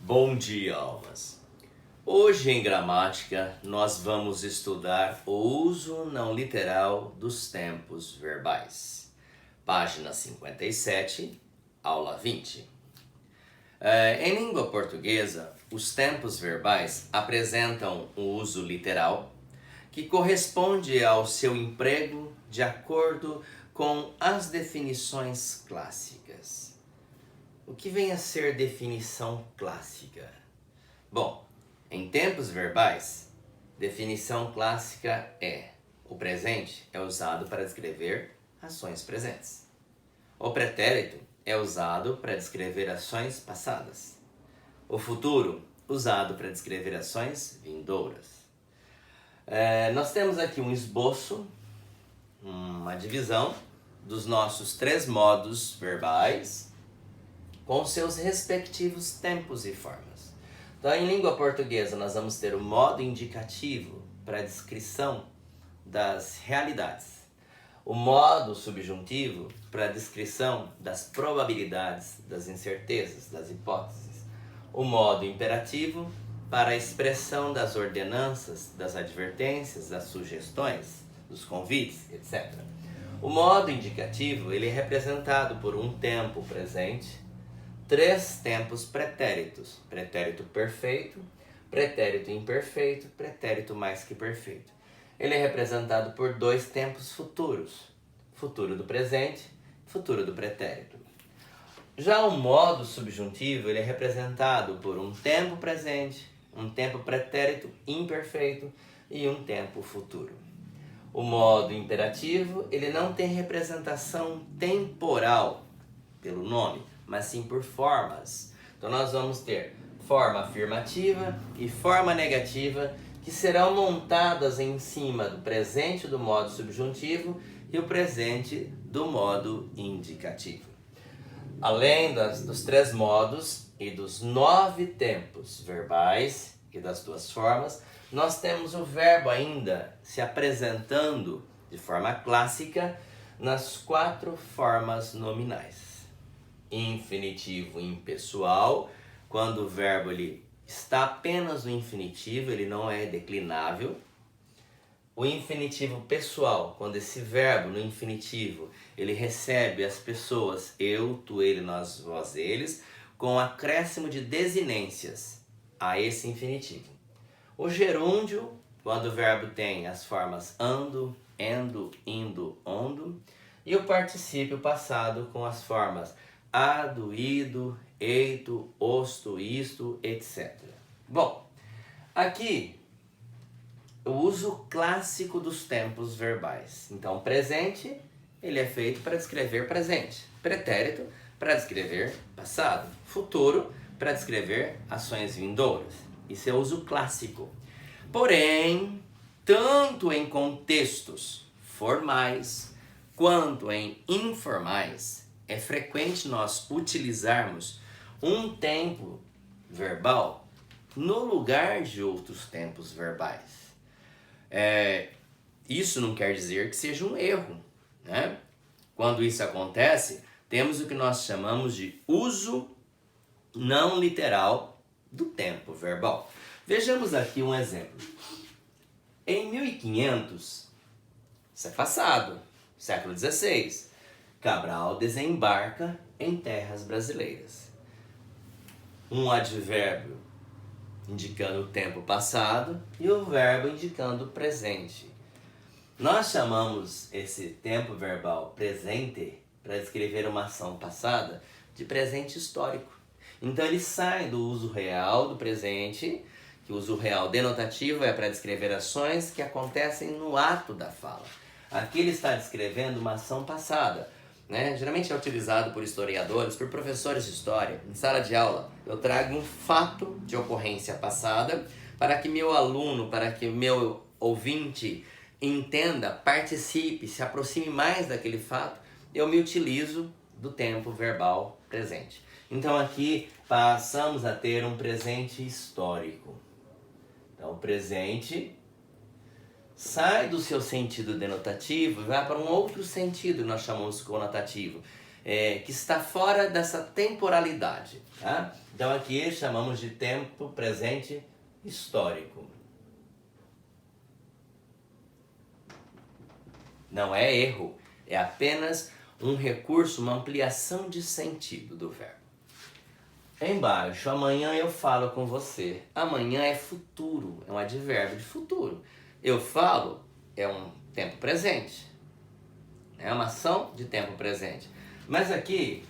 Bom dia, almas! Hoje em gramática nós vamos estudar o uso não literal dos tempos verbais. Página 57, aula 20. Em língua portuguesa, os tempos verbais apresentam o uso literal que corresponde ao seu emprego de acordo com as definições clássicas. O que vem a ser definição clássica? Bom, em tempos verbais, definição clássica é: o presente é usado para descrever ações presentes. O pretérito é usado para descrever ações passadas. O futuro, usado para descrever ações vindouras. Nós temos aqui um esboço, uma divisão dos nossos três modos verbais com seus respectivos tempos e formas. Então, em língua portuguesa, nós vamos ter o modo indicativo para a descrição das realidades, o modo subjuntivo para a descrição das probabilidades, das incertezas, das hipóteses, o modo imperativo para a expressão das ordenanças, das advertências, das sugestões, dos convites, etc. O modo indicativo ele é representado por um tempo presente, três tempos pretéritos: pretérito perfeito, pretérito imperfeito, pretérito mais que perfeito. Ele é representado por dois tempos futuros: futuro do presente, futuro do pretérito. Já o modo subjuntivo ele é representado por um tempo presente, um tempo pretérito imperfeito e um tempo futuro. O modo imperativo ele não tem representação temporal pelo nome, mas sim por formas. Então nós vamos ter forma afirmativa e forma negativa, que serão montadas em cima do presente do modo subjuntivo e o presente do modo indicativo. Além dos três modos e dos 9 tempos verbais e das duas formas, nós temos o verbo ainda se apresentando de forma clássica nas 4 formas nominais. Infinitivo impessoal, quando o verbo ele está apenas no infinitivo, ele não é declinável. O infinitivo pessoal, quando esse verbo no infinitivo ele recebe as pessoas eu, tu, ele, nós, vós, eles, com acréscimo de desinências a esse infinitivo. O gerúndio, quando o verbo tem as formas ando, endo, indo, ondo, e o particípio passado com as formas ado, ido, eito, osto, isto, etc. Bom, aqui o uso clássico dos tempos verbais. Então, presente, ele é feito para descrever presente. Pretérito, para descrever passado. Futuro, para descrever ações vindouras. Isso é uso clássico. Porém, tanto em contextos formais quanto em informais, é frequente nós utilizarmos um tempo verbal no lugar de outros tempos verbais. Isso não quer dizer que seja um erro, né? Quando isso acontece, temos o que nós chamamos de uso não literal do tempo verbal. Vejamos aqui um exemplo. Em 1500, isso é passado, século XVI, Cabral desembarca em terras brasileiras. Um advérbio indicando o tempo passado e o verbo indicando o presente. Nós chamamos esse tempo verbal presente para descrever uma ação passada de presente histórico. Então ele sai do uso real do presente, que o uso real denotativo é para descrever ações que acontecem no ato da fala. Aqui ele está descrevendo uma ação passada, né? Geralmente é utilizado por historiadores, por professores de história. Em sala de aula, eu trago um fato de ocorrência passada para que meu aluno, para que meu ouvinte entenda, participe, se aproxime mais daquele fato. Eu me utilizo do tempo verbal presente. Então aqui passamos a ter um presente histórico. Então o presente sai do seu sentido denotativo e vai para um outro sentido que nós chamamos conotativo. que está fora dessa temporalidade. Tá? Então aqui chamamos de tempo presente histórico. Não é erro, é apenas um recurso, uma ampliação de sentido do verbo. Embaixo, amanhã eu falo com você. Amanhã é futuro, é um advérbio de futuro. Eu falo é um tempo presente. É uma ação de tempo presente. Mas aqui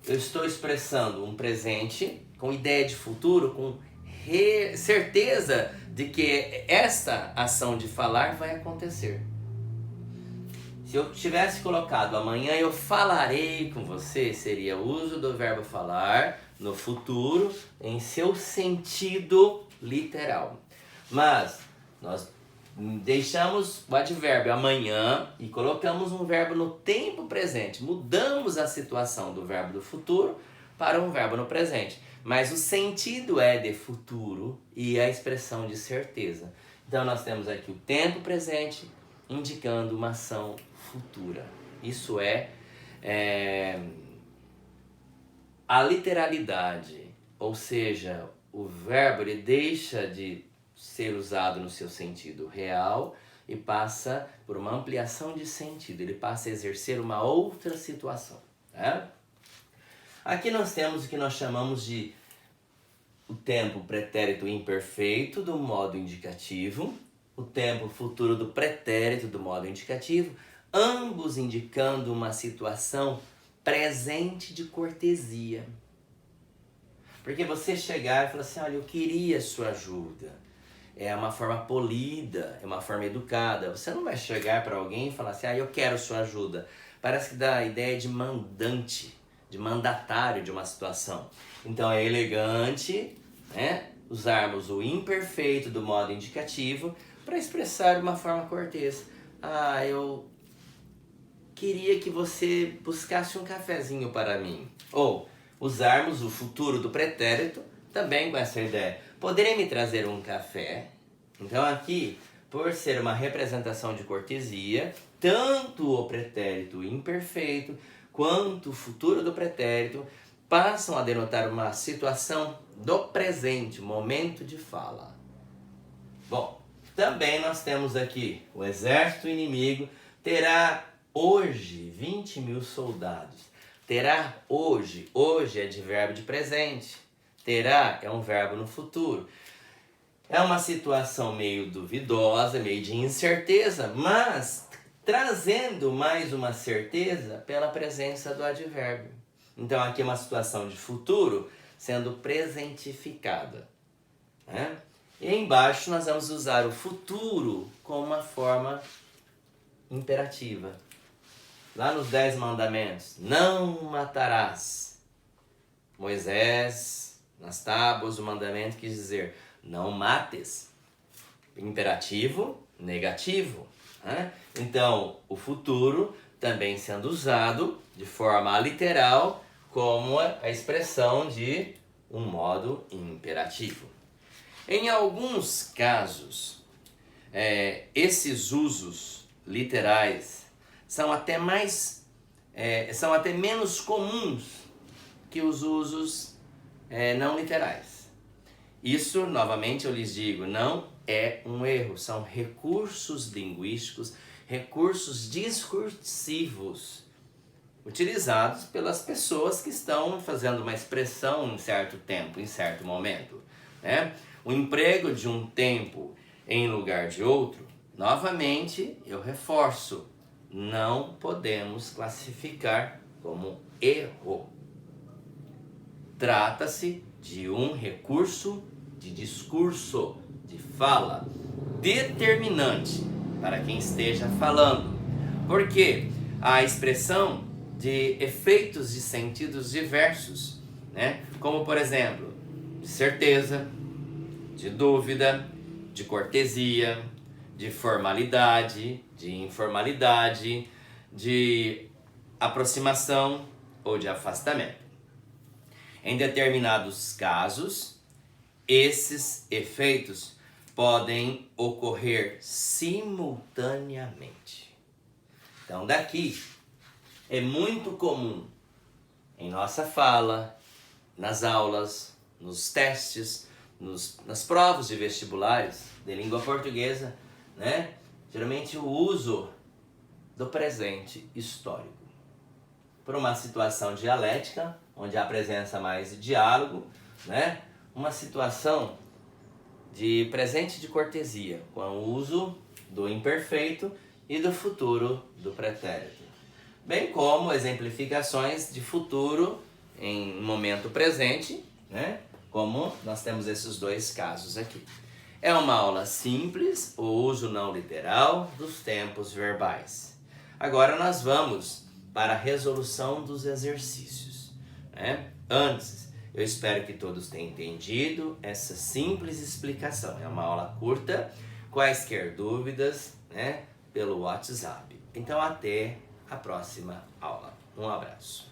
eu estou expressando um presente com ideia de futuro, com certeza de que esta ação de falar vai acontecer. Se eu tivesse colocado amanhã eu falarei com você, seria o uso do verbo falar no futuro em seu sentido literal. Mas nós deixamos o advérbio amanhã e colocamos um verbo no tempo presente. Mudamos a situação do verbo do futuro para um verbo no presente. Mas o sentido é de futuro e a expressão de certeza. Então nós temos aqui o tempo presente indicando uma ação futura. Isso é a literalidade, ou seja, o verbo ele deixa de ser usado no seu sentido real e passa por uma ampliação de sentido, ele passa a exercer uma outra situação. Né? Aqui nós temos o que nós chamamos de o tempo pretérito imperfeito do modo indicativo, o tempo futuro do pretérito do modo indicativo, ambos indicando uma situação presente de cortesia. Porque você chegar e falar assim, olha, eu queria sua ajuda. É uma forma polida, é uma forma educada. Você não vai chegar para alguém e falar assim, eu quero sua ajuda. Parece que dá a ideia de mandante, de mandatário de uma situação. Então é elegante, né, usarmos o imperfeito do modo indicativo para expressar de uma forma cortês. Eu queria que você buscasse um cafezinho para mim. Ou usarmos o futuro do pretérito também com essa ideia. Poderia me trazer um café? Então aqui, por ser uma representação de cortesia, tanto o pretérito imperfeito quanto o futuro do pretérito passam a denotar uma situação do presente, momento de fala. Bom, também nós temos aqui o exército inimigo terá hoje 20.000 soldados. Terá hoje é advérbio de presente. Terá é um verbo no futuro. É uma situação meio duvidosa, meio de incerteza, mas trazendo mais uma certeza pela presença do advérbio. Então aqui é uma situação de futuro sendo presentificada. Né? E embaixo nós vamos usar o futuro como uma forma imperativa. Lá nos 10 mandamentos, não matarás. Moisés, nas tábuas, o mandamento quis dizer, não mates. Imperativo, negativo. Né? Então, o futuro também sendo usado de forma literal como a expressão de um modo imperativo. Em alguns casos, esses usos literais são até menos comuns que os usos não literais. Isso, novamente, eu lhes digo, não é um erro, são recursos linguísticos, recursos discursivos, utilizados pelas pessoas que estão fazendo uma expressão em certo tempo, em certo momento. Né? O emprego de um tempo em lugar de outro, novamente, eu reforço, não podemos classificar como erro. Trata-se de um recurso de discurso, de fala, determinante para quem esteja falando. Porque a expressão de efeitos de sentidos diversos, né? Como por exemplo, de certeza, de dúvida, de cortesia, de formalidade, de informalidade, de aproximação ou de afastamento. Em determinados casos, esses efeitos podem ocorrer simultaneamente. Então, daqui é muito comum em nossa fala, nas aulas, nos testes, nas provas de vestibulares de língua portuguesa, né? Geralmente o uso do presente histórico. Por uma situação dialética, onde há presença mais de diálogo, né? Uma situação de presente de cortesia, com o uso do imperfeito e do futuro do pretérito. Bem como exemplificações de futuro em momento presente, né? Como nós temos esses dois casos aqui. É uma aula simples, o uso não literal dos tempos verbais. Agora nós vamos para a resolução dos exercícios, né? Antes, eu espero que todos tenham entendido essa simples explicação. É uma aula curta, quaisquer dúvidas, né? Pelo WhatsApp. Então até a próxima aula. Um abraço.